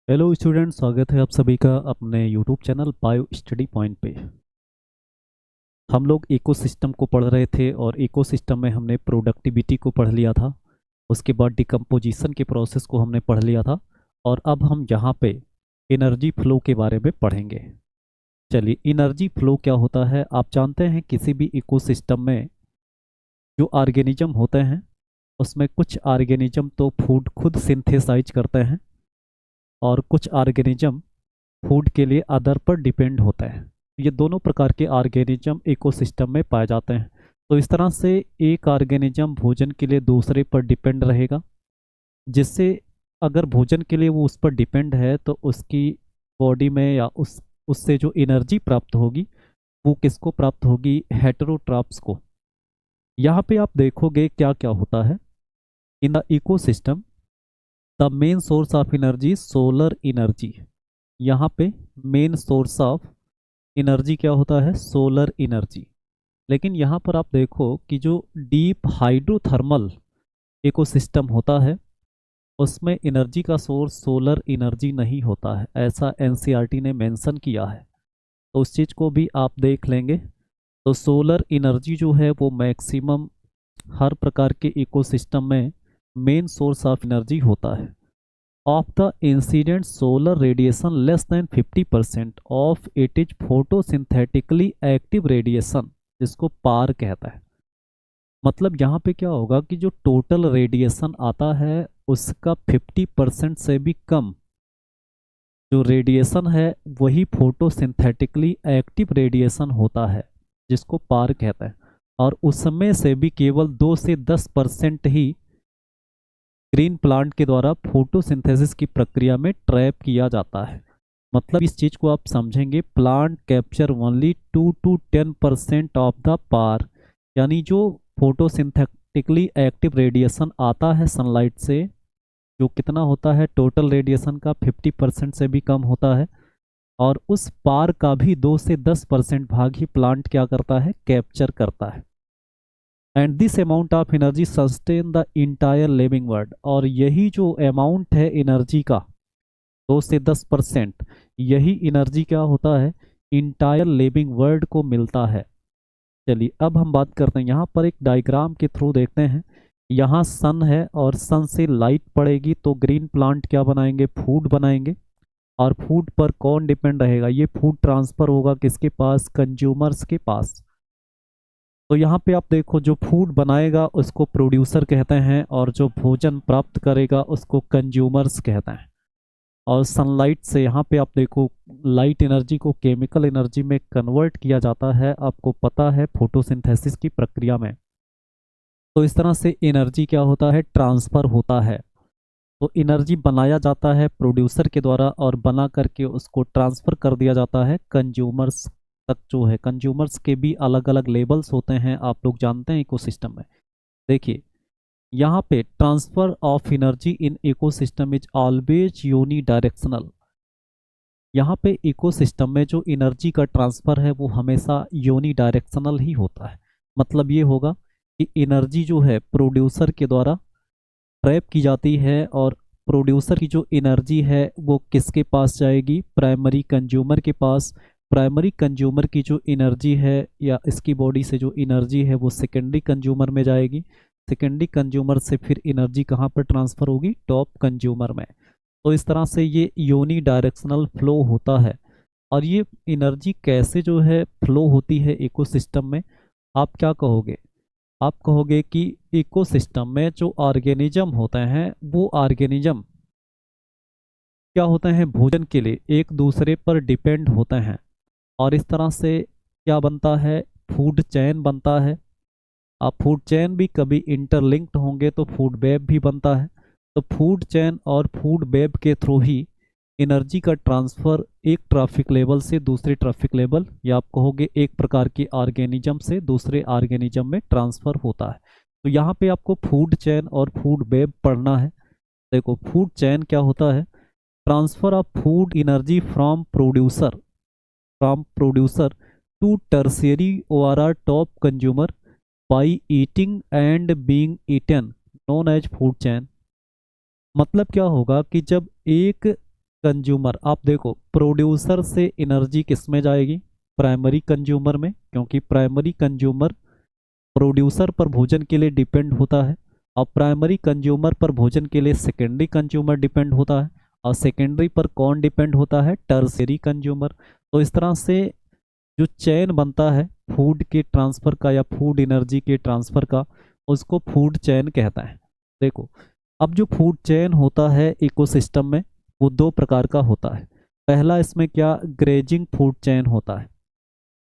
Hello student, स्वागत है आप सभी का अपने YouTube channel bio study point पे। हम लोग इकोसिस्टम को पढ़ रहे थे और इकोसिस्टम में हमने प्रोडक्टिविटी को पढ़ लिया था। उसके बाद डिकम्पोजिशन के प्रोसेस को हमने पढ़ लिया था। और अब हम यहाँ पे एनर्जी फ्लो के बारे में पढ़ेंगे। चलिए, एनर्जी फ्लो क्या होता है आप जानते हैं। किसी भी इकोसिस्टम में जो ऑर्गेनिज्म होते हैं उसमें कुछ ऑर्गेनिज्म तो फूड खुद सिंथेसाइज करते हैं और कुछ ऑर्गेनिज्म फूड के लिए अदर पर डिपेंड होता है। ये दोनों प्रकार के ऑर्गेनिज्म इकोसिस्टम में पाए जाते हैं। तो इस तरह से एक ऑर्गेनिज्म भोजन के लिए दूसरे पर डिपेंड रहेगा, जिससे अगर भोजन के लिए वो उस पर डिपेंड है तो उसकी बॉडी में या उससे जो एनर्जी प्राप्त होगी वो किसको प्राप्त होगी? हेटेरोट्रॉप्स को। यहाँ पे आप देखोगे क्या क्या होता है in the ecosystem. The main source of energy solar energy. यहाँ पे मेन सोर्स ऑफ एनर्जी क्या होता है? Solar energy. लेकिन यहाँ पर आप देखो कि जो डीप हाइड्रोथर्मल इकोसिस्टम होता है उसमें एनर्जी का सोर्स सोलर एनर्जी नहीं होता है, ऐसा एनसीईआरटी ने मेंशन किया है। तो उस चीज़ को भी आप देख लेंगे। तो सोलर एनर्जी जो है वो मैक्सिमम हर प्रकार के इकोसिस्टम में मेन सोर्स ऑफ एनर्जी होता है। Of the incident solar radiation, less than 50% of it is photosynthetically active radiation, जिसको पार कहता है। मतलब यहाँ पे क्या होगा कि जो टोटल रेडिएशन आता है उसका 50% से भी कम जो रेडिएशन है वही फोटोसिंथेटिकली एक्टिव रेडिएशन होता है, जिसको पार कहता है। और उसमें से भी केवल 2 से 10% ही ग्रीन प्लांट के द्वारा फोटोसिंथेसिस की प्रक्रिया में ट्रैप किया जाता है। मतलब इस चीज को आप समझेंगे, plant capture only 2 to 10% of the power. यानी जो फोटोसिंथेटिकली एक्टिव रेडिएशन आता है सनलाइट से, जो कितना होता है टोटल रेडिएशन का 50% से भी कम होता है। और उस पार का भी 2 से 10% भाग ही प्लांट क्या करता है? कैप्चर करता है। And this amount of energy sustain the entire living world. और यही जो अमाउंट है एनर्जी का 2 से 10%, यही एनर्जी क्या होता है? इंटायर लिविंग वर्ल्ड को मिलता है। चलिए अब हम बात करते हैं, यहाँ पर एक डायग्राम के थ्रू देखते हैं। यहाँ सन है और सन से लाइट पड़ेगी तो ग्रीन प्लांट क्या बनाएंगे? फूड बनाएंगे। और फूड पर कौन डिपेंड रहेगा? ये फूड ट्रांसफर होगा किसके पास? कंज्यूमर्स के पास। तो यहाँ पे आप देखो, जो फूड बनाएगा उसको प्रोड्यूसर कहते हैं और जो भोजन प्राप्त करेगा उसको कंज्यूमर्स कहते हैं। और सनलाइट से यहाँ पे आप देखो लाइट एनर्जी को केमिकल एनर्जी में कन्वर्ट किया जाता है, आपको पता है फोटोसिंथेसिस की प्रक्रिया में। तो इस तरह से एनर्जी क्या होता है? ट्रांसफर होता है। तो एनर्जी बनाया जाता है प्रोड्यूसर के द्वारा और बना करके उसको ट्रांसफर कर दिया जाता है कंज्यूमर्स तक। जो है कंज्यूमर्स के भी अलग अलग लेबल्स होते हैं, आप लोग जानते हैं इकोसिस्टम में। देखिए यहाँ पे transfer of energy in ecosystem is always unidirectional. यहाँ पे इकोसिस्टम में जो एनर्जी का ट्रांसफर है वो हमेशा यूनी डायरेक्शनल ही होता है। मतलब ये होगा कि एनर्जी जो है प्रोड्यूसर के द्वारा ट्रैप की जाती है और प्रोड्यूसर की जो एनर्जी है वो किसके पास जाएगी? प्राइमरी कंज्यूमर के पास। प्राइमरी कंज्यूमर की जो एनर्जी है या इसकी बॉडी से जो एनर्जी है वो सेकेंडरी कंज्यूमर में जाएगी। सेकेंडरी कंज्यूमर से फिर एनर्जी कहाँ पर ट्रांसफ़र होगी? टॉप कंज्यूमर में। तो इस तरह से ये यूनी डायरेक्शनल फ्लो होता है। और ये एनर्जी कैसे जो है फ्लो होती है इकोसिस्टम में, आप क्या कहोगे? आप कहोगे कि इकोसिस्टम में जो ऑर्गेनिज्म होते हैं वो ऑर्गेनिज्म क्या होते हैं? भोजन के लिए एक दूसरे पर डिपेंड होते हैं। और इस तरह से क्या बनता है? फूड चेन बनता है। अब फूड चेन भी कभी इंटरलिंक्ड होंगे तो फूड वेब भी बनता है। तो फूड चेन और फूड वेब के थ्रू ही एनर्जी का ट्रांसफ़र एक ट्रैफिक लेवल से दूसरे ट्रैफिक लेवल, या आप कहोगे एक प्रकार के ऑर्गेनिज्म से दूसरे ऑर्गेनिज्म में ट्रांसफ़र होता है। तो यहाँ पे आपको फूड चेन और फूड वेब पढ़ना है। देखो फूड चेन क्या होता है? Transfer of food energy from producer to tertiary और top consumer by eating and being eaten, known as food chain. मतलब क्या होगा कि जब एक कंज्यूमर, आप देखो प्रोड्यूसर से एनर्जी किस में जाएगी, प्राइमरी कंज्यूमर में, क्योंकि प्राइमरी कंज्यूमर प्रोड्यूसर पर भोजन के लिए डिपेंड होता है, और प्राइमरी कंज्यूमर पर भोजन के लिए सेकेंडरी कंज्यूमर डिपेंड होता है, और सेकेंडरी पर कौन डिपेंड होता है, टर्सरी कंज्यूमर। तो इस तरह से जो चेन बनता है फूड के ट्रांसफ़र का या फूड एनर्जी के ट्रांसफ़र का, उसको फूड चेन कहता है। देखो अब जो फूड चेन होता है इकोसिस्टम में वो दो प्रकार का होता है। पहला इसमें क्या, ग्रेजिंग फूड चेन होता है।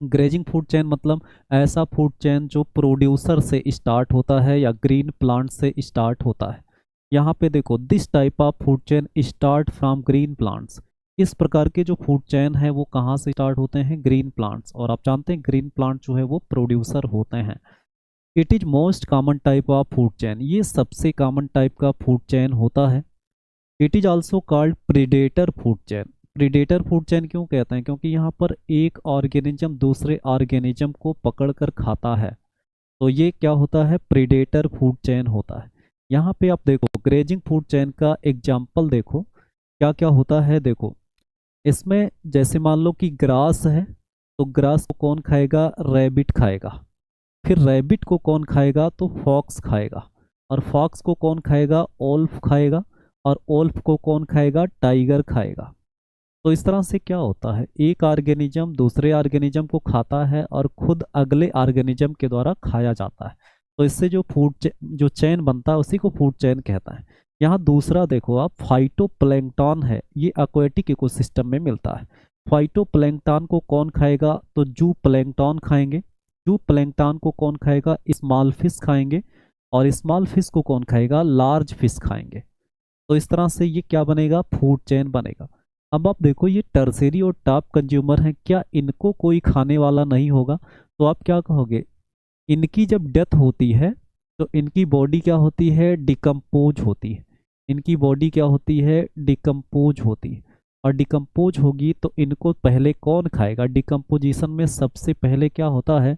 ग्रेजिंग फूड चेन मतलब ऐसा फूड चेन जो प्रोड्यूसर से स्टार्ट होता है या ग्रीन प्लांट से स्टार्ट होता है। यहाँ पे देखो this type of food chain start from green plants. इस प्रकार के जो फूड चेन है वो कहाँ से स्टार्ट होते हैं, ग्रीन प्लांट्स। और आप जानते हैं ग्रीन प्लांट जो है वो प्रोड्यूसर होते हैं। It is most common type of food chain, ये सबसे कॉमन टाइप का फूड चेन होता है। It is also called predator food chain. Predator food chain क्यों कहते हैं, क्योंकि यहाँ पर एक ऑर्गेनिज्म दूसरे ऑर्गेनिज्म को पकड़ कर खाता है, तो ये क्या होता है, प्रीडेटर फूड चेन होता है। यहाँ पे आप देखो ग्रेजिंग फूड चेन का एग्जाम्पल देखो क्या क्या होता है। देखो इसमें जैसे मान लो कि ग्रास है, तो ग्रास को कौन खाएगा, रैबिट खाएगा। फिर रैबिट को कौन खाएगा, तो फॉक्स खाएगा। और फॉक्स को कौन खाएगा, ओल्फ खाएगा। और ओल्फ को कौन खाएगा, टाइगर खाएगा। तो इस तरह से क्या होता है, एक ऑर्गेनिज्म दूसरे ऑर्गेनिज्म को खाता है और खुद अगले ऑर्गेनिज्म के द्वारा खाया जाता है। तो इससे जो जो चेन बनता है उसी को फूड चेन कहता है। यहाँ दूसरा देखो आप, फाइटोप्लैंक्टन है, ये एक्वेटिक इकोसिस्टम में मिलता है। फाइटोप्लैंक्टन को कौन खाएगा, तो जू प्लैंक्टन खाएंगे। जू प्लैंक्टन को कौन खाएगा, स्मॉल फिश खाएंगे। और स्मॉल फिश को कौन खाएगा, लार्ज फिश खाएंगे। तो इस तरह से ये क्या बनेगा, फूड चेन बनेगा। अब आप देखो ये टर्सरी और टॉप कंज्यूमर हैं, क्या इनको कोई खाने वाला नहीं होगा, तो आप क्या कहोगे, इनकी जब डेथ होती है तो इनकी बॉडी क्या होती है, डिकम्पोज होती है। इनकी बॉडी क्या होती है, डिकम्पोज होती है। और डिकम्पोज होगी तो इनको पहले कौन खाएगा, डिकम्पोजिशन में सबसे पहले क्या होता है,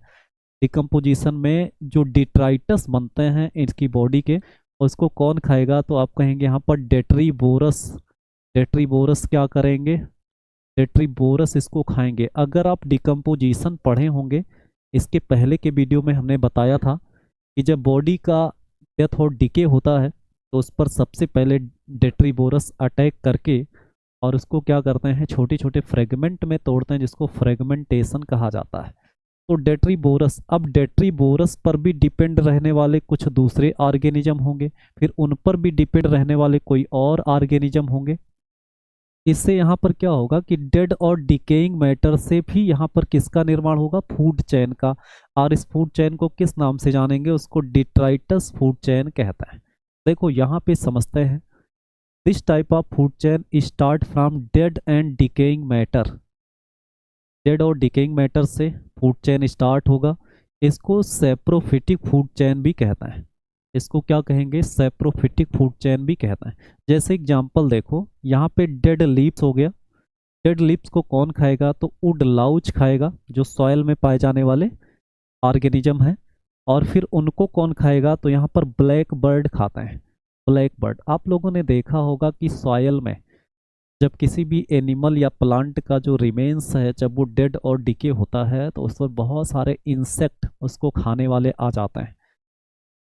डिकम्पोजिशन में जो डिट्राइटस बनते हैं इनकी बॉडी के, उसको कौन खाएगा, तो आप कहेंगे यहाँ पर डेट्रीबोरस। डेट्रीबोरस क्या करेंगे, डेट्रीबोरस इसको खाएंगे। अगर आप डिकम्पोजिशन पढ़े होंगे, इसके पहले के वीडियो में हमने बताया था कि जब बॉडी का डेथ और डिके होता है तो उस पर सबसे पहले डेट्रीबोरस अटैक करके और उसको क्या करते हैं, छोटे छोटे फ्रेगमेंट में तोड़ते हैं, जिसको फ्रेगमेंटेशन कहा जाता है। तो डेट्रीबोरस, अब डेट्रीबोरस पर भी डिपेंड रहने वाले कुछ दूसरे ऑर्गेनिज्म होंगे, फिर उन पर भी डिपेंड रहने वाले कोई और ऑर्गेनिज्म होंगे। इससे यहाँ पर क्या होगा कि डेड और डिकेइंग मैटर से भी यहाँ पर किसका निर्माण होगा, फूड चेन का। और इस फूड चेन को किस नाम से जानेंगे, उसको डिट्राइटस फूड चेन कहता है। देखो यहाँ पे समझते हैं, this type of food chain start from dead and decaying matter. Dead और डिकेइंग मैटर से फूड चेन स्टार्ट होगा। इसको सेप्रोफिटिक फूड चेन भी कहता है। इसको क्या कहेंगे, सेप्रोफिटिक फूड चेन भी कहता है। जैसे एग्जांपल देखो यहाँ पे डेड लीव्स हो गया। डेड लीव्स को कौन खाएगा, तो वुड लाउच खाएगा, जो सॉइल में पाए जाने वाले ऑर्गेनिज्म है। और फिर उनको कौन खाएगा, तो यहाँ पर ब्लैक बर्ड खाता है। ब्लैक बर्ड, आप लोगों ने देखा होगा कि सॉइल में जब किसी भी एनिमल या प्लांट का जो रिमेन्स है, जब वो डेड और डिके होता है तो उस पर बहुत सारे इंसेक्ट उसको खाने वाले आ जाते हैं,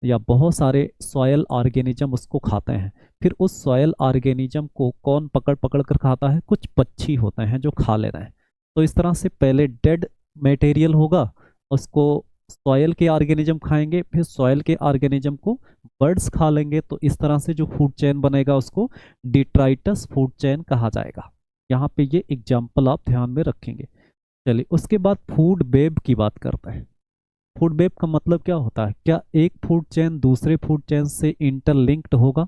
या बहुत सारे सॉयल ऑर्गेनिज्म उसको खाते हैं। फिर उस सॉयल ऑर्गेनिज्म को कौन पकड़ पकड़ कर खाता है, कुछ पक्षी होते हैं जो खा लेते हैं। तो इस तरह से पहले डेड मटेरियल होगा, उसको सॉयल के ऑर्गेनिज्म खाएंगे, फिर सॉयल के ऑर्गेनिज्म को बर्ड्स खा लेंगे। तो इस तरह से जो फूड चेन बनेगा उसको डिट्राइटस फूड चेन कहा जाएगा। यहाँ पे ये एग्जाम्पल आप ध्यान में रखेंगे। चलिए उसके बाद फूड वेब की बात करते हैं। फूड वेब का मतलब क्या होता है, क्या एक फूड चेन दूसरे फूड चेन से इंटरलिंक्ड होगा,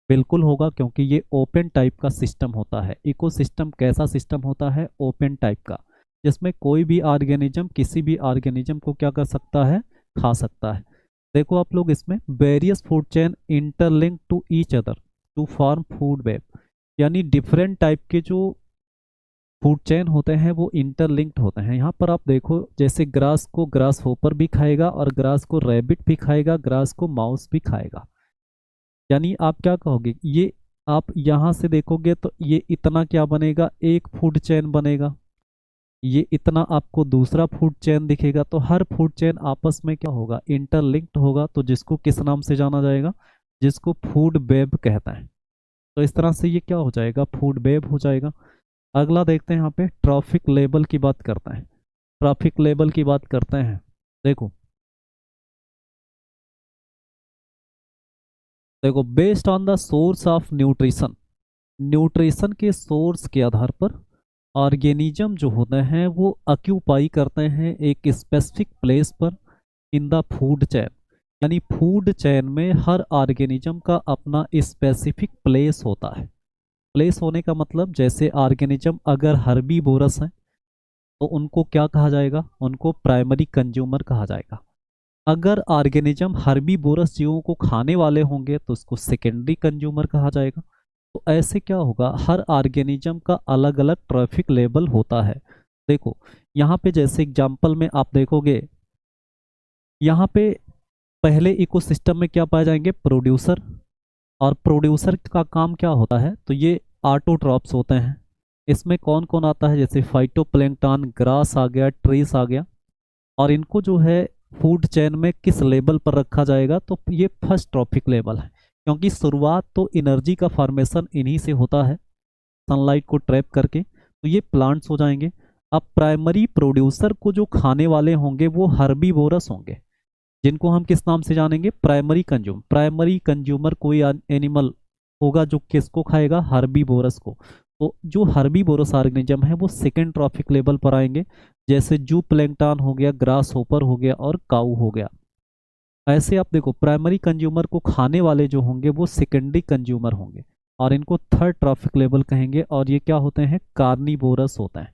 बिल्कुल होगा, क्योंकि ये ओपन टाइप का सिस्टम होता है। इकोसिस्टम कैसा सिस्टम होता है, ओपन टाइप का, जिसमें कोई भी ऑर्गेनिज्म किसी भी ऑर्गेनिज्म को क्या कर सकता है, खा सकता है। देखो आप लोग इसमें various food chain interlink to each other to form food web, यानी डिफरेंट टाइप के जो फूड चेन होते हैं वो इंटरलिंक्ड होते हैं। यहाँ पर आप देखो जैसे ग्रास को ग्रास होपर भी खाएगा, और ग्रास को रैबिट भी खाएगा, ग्रास को माउस भी खाएगा। यानी आप क्या कहोगे, ये आप यहाँ से देखोगे तो ये इतना क्या बनेगा, एक फूड चेन बनेगा। ये इतना आपको दूसरा फूड चेन दिखेगा। तो हर फूड चेन आपस में क्या होगा, इंटरलिंक्ड होगा। तो जिसको किस नाम से जाना जाएगा, जिसको फूड वेब कहता है। तो इस तरह से ये क्या हो जाएगा, फूड वेब हो जाएगा। अगला देखते हैं, यहाँ पे ट्रैफिक लेवल की बात करते हैं। ट्रैफिक लेवल की बात करते हैं। देखो देखो based on the source of nutrition, nutrition के सोर्स के आधार पर ऑर्गेनिज्म जो होते हैं वो ऑक्यूपाई करते हैं एक स्पेसिफिक प्लेस पर इन द फूड चेन। यानी फूड चेन में हर ऑर्गेनिज्म का अपना स्पेसिफिक प्लेस होता है। प्लेस होने का मतलब, जैसे ऑर्गेनिज्म अगर हर्बीवोरस है तो उनको क्या कहा जाएगा, उनको प्राइमरी कंज्यूमर कहा जाएगा। अगर ऑर्गेनिज्म हर्बीवोरस जीवों को खाने वाले होंगे तो उसको सेकेंडरी कंज्यूमर कहा जाएगा। तो ऐसे क्या होगा, हर ऑर्गेनिज्म का अलग अलग ट्रैफिक लेवल होता है। देखो यहाँ पे जैसे एग्जांपल में आप देखोगे, यहाँ पे पहले इकोसिस्टम में क्या पाए जाएंगे, प्रोड्यूसर। और प्रोड्यूसर का काम क्या होता है, तो ये ऑटोट्रॉप्स होते हैं। इसमें कौन कौन आता है, जैसे फाइटोप्लैंक्टन, ग्रास आ गया, ट्रीस आ गया। और इनको जो है फूड चेन में किस लेवल पर रखा जाएगा, तो ये फर्स्ट ट्रॉफिक लेवल है। क्योंकि शुरुआत तो एनर्जी का फॉर्मेशन इन्हीं से होता है, सनलाइट को ट्रैप करके। तो ये प्लांट्स हो जाएंगे। अब प्राइमरी प्रोड्यूसर को जो खाने वाले होंगे वो हर्बीवोरस होंगे, जिनको हम किस नाम से जानेंगे, प्राइमरी कंज्यूमर। प्राइमरी कंज्यूमर कोई एनिमल होगा जो किसको खाएगा, हर्बीवोरस को। तो जो हर्बीवोरस ऑर्गेनिज्म है वो सेकेंड ट्रॉफिक लेवल पर आएंगे, जैसे जू प्लैंकटन हो गया, ग्रास होपर हो गया और काऊ हो गया। ऐसे आप देखो, प्राइमरी कंज्यूमर को खाने वाले जो होंगे वो सेकेंडरी कंज्यूमर होंगे, और इनको थर्ड ट्रॉफिक लेवल कहेंगे। और ये क्या होते हैं, कार्निवोरस होते हैं।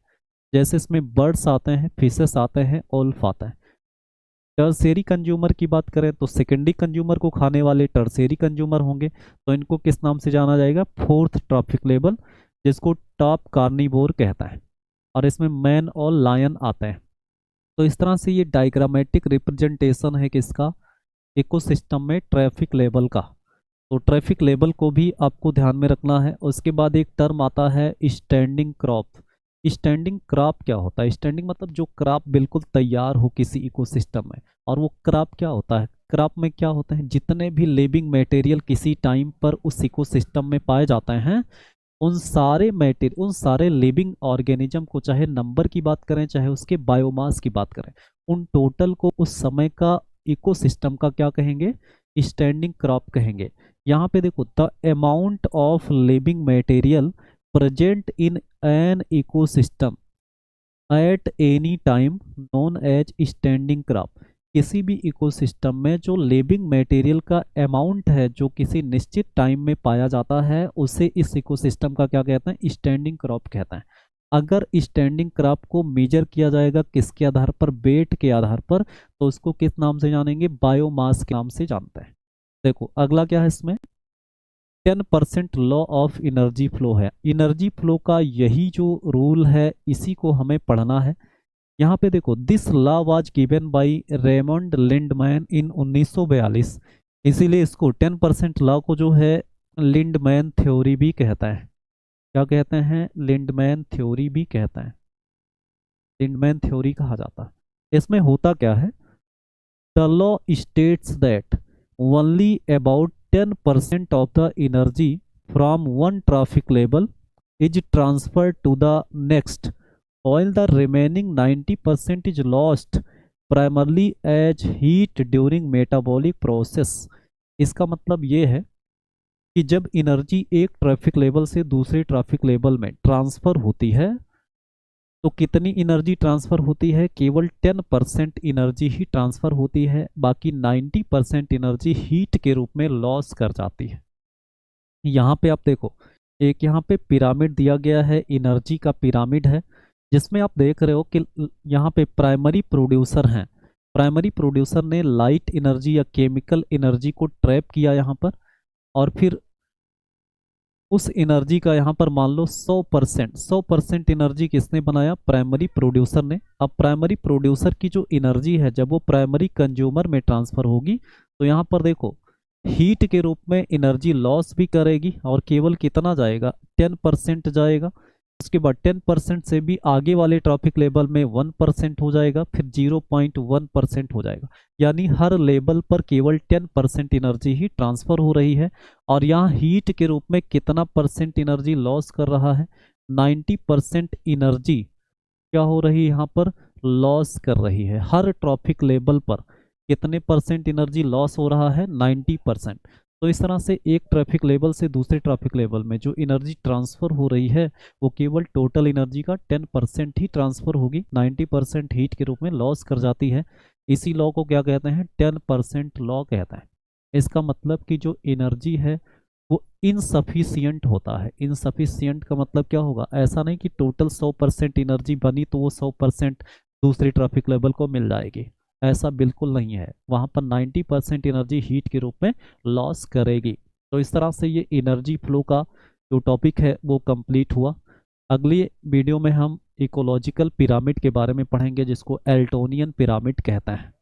जैसे इसमें बर्ड्स आते हैं, फिशेस आते हैं, ओल्फ आता है। टर्सेरी कंज्यूमर की बात करें तो सेकेंडरी कंज्यूमर को खाने वाले टर्सेरी कंज्यूमर होंगे। तो इनको किस नाम से जाना जाएगा, फोर्थ ट्रॉफिक लेवल, जिसको टॉप कार्निवोर कहता है। और इसमें मैन और लायन आते हैं। तो इस तरह से ये डायग्रामेटिक रिप्रेजेंटेशन है किसका, इकोसिस्टम में ट्रैफिक लेवल का। तो ट्रैफिक लेवल को भी आपको ध्यान में रखना है। उसके बाद एक टर्म आता है स्टैंडिंग क्रॉप। स्टैंडिंग क्रॉप क्या होता है, स्टैंडिंग मतलब जो क्रॉप बिल्कुल तैयार हो किसी इकोसिस्टम में। और वो क्रॉप क्या होता है, क्रॉप में क्या होता है, जितने भी लिविंग मटेरियल किसी टाइम पर उस इकोसिस्टम में पाए जाते हैं, उन सारे मटेरियल, उन सारे लिविंग ऑर्गेनिज्म को, चाहे नंबर की बात करें चाहे उसके बायोमास की बात करें, उन टोटल को उस समय का इकोसिस्टम का क्या कहेंगे, स्टैंडिंग क्रॉप कहेंगे। यहाँ पे देखो, the amount of living material present in an ecosystem at any time known as standing crop. किसी भी इकोसिस्टम में जो लिविंग मटेरियल का अमाउंट है जो किसी निश्चित टाइम में पाया जाता है, उसे इस इकोसिस्टम का क्या कहते हैं, स्टैंडिंग क्रॉप कहते हैं। अगर स्टैंडिंग क्रॉप को मेजर किया जाएगा किसके आधार पर, वेट के आधार पर, तो उसको किस नाम से जानेंगे, बायोमास के नाम से जानते हैं। देखो अगला क्या है, इसमें 10% लॉ ऑफ एनर्जी फ्लो है। एनर्जी फ्लो का यही जो रूल है, इसी को हमें पढ़ना है। यहाँ पे देखो, this law was given by Raymond Lindeman in 1942। इसीलिए इसको 10% लॉ को जो है लिंडमैन थ्योरी भी कहता है। क्या कहते हैं, लिंडमैन थ्योरी भी कहता है, लिंडमैन थ्योरी कहा जाता है। इसमें होता क्या है, the law states that only about 10% of the energy from one traffic level is transferred to the next, while the remaining 90% is lost primarily as heat during metabolic process। इसका मतलब ये है कि जब एनर्जी एक ट्रैफिक लेवल से दूसरे traffic level में ट्रांसफर होती है, तो कितनी एनर्जी ट्रांसफर होती है, केवल 10% एनर्जी ही ट्रांसफर होती है। बाकी 90% एनर्जी हीट के रूप में लॉस कर जाती है। यहाँ पे आप देखो, एक यहाँ पे पिरामिड दिया गया है, एनर्जी का पिरामिड है, जिसमें आप देख रहे हो कि यहाँ पे प्राइमरी प्रोड्यूसर हैं। प्राइमरी प्रोड्यूसर ने लाइट एनर्जी या केमिकल एनर्जी को ट्रैप किया यहाँ पर, और फिर उस एनर्जी का यहाँ पर मान लो 100% एनर्जी किसने बनाया, प्राइमरी प्रोड्यूसर ने। अब प्राइमरी प्रोड्यूसर की जो एनर्जी है जब वो प्राइमरी कंज्यूमर में ट्रांसफर होगी, तो यहाँ पर देखो हीट के रूप में एनर्जी लॉस भी करेगी और केवल कितना जाएगा, 10% जाएगा। उसके बाद 10% से भी आगे वाले ट्रॉपिक लेवल में 1% हो जाएगा, फिर 0.1% हो जाएगा। यानी हर लेवल पर केवल 10% एनर्जी ही ट्रांसफर हो रही है। और यहाँ हीट के रूप में कितना परसेंट एनर्जी लॉस कर रहा है, 90% एनर्जी क्या हो रही है यहाँ पर, लॉस कर रही है। हर ट्रॉपिक लेवल पर कितने परसेंट एनर्जी लॉस हो रहा है, 90%। तो इस तरह से एक ट्रैफिक लेवल से दूसरे ट्रैफिक लेवल में जो एनर्जी ट्रांसफर हो रही है वो केवल टोटल एनर्जी का 10% ही ट्रांसफर होगी, 90% हीट के रूप में लॉस कर जाती है। इसी लॉ को क्या कहते हैं, 10% लॉ कहते हैं। इसका मतलब कि जो एनर्जी है वो इनसफिशियंट होता है। इनसफिशियंट का मतलब क्या होगा, ऐसा नहीं कि टोटल 100% एनर्जी बनी तो वो 100% दूसरे ट्रैफिक लेवल को मिल जाएगी, ऐसा बिल्कुल नहीं है। वहाँ पर 90% एनर्जी हीट के रूप में लॉस करेगी। तो इस तरह से ये एनर्जी फ्लो का जो टॉपिक है वो कंप्लीट हुआ। अगली वीडियो में हम इकोलॉजिकल पिरामिड के बारे में पढ़ेंगे जिसको एल्टोनियन पिरामिड कहते हैं।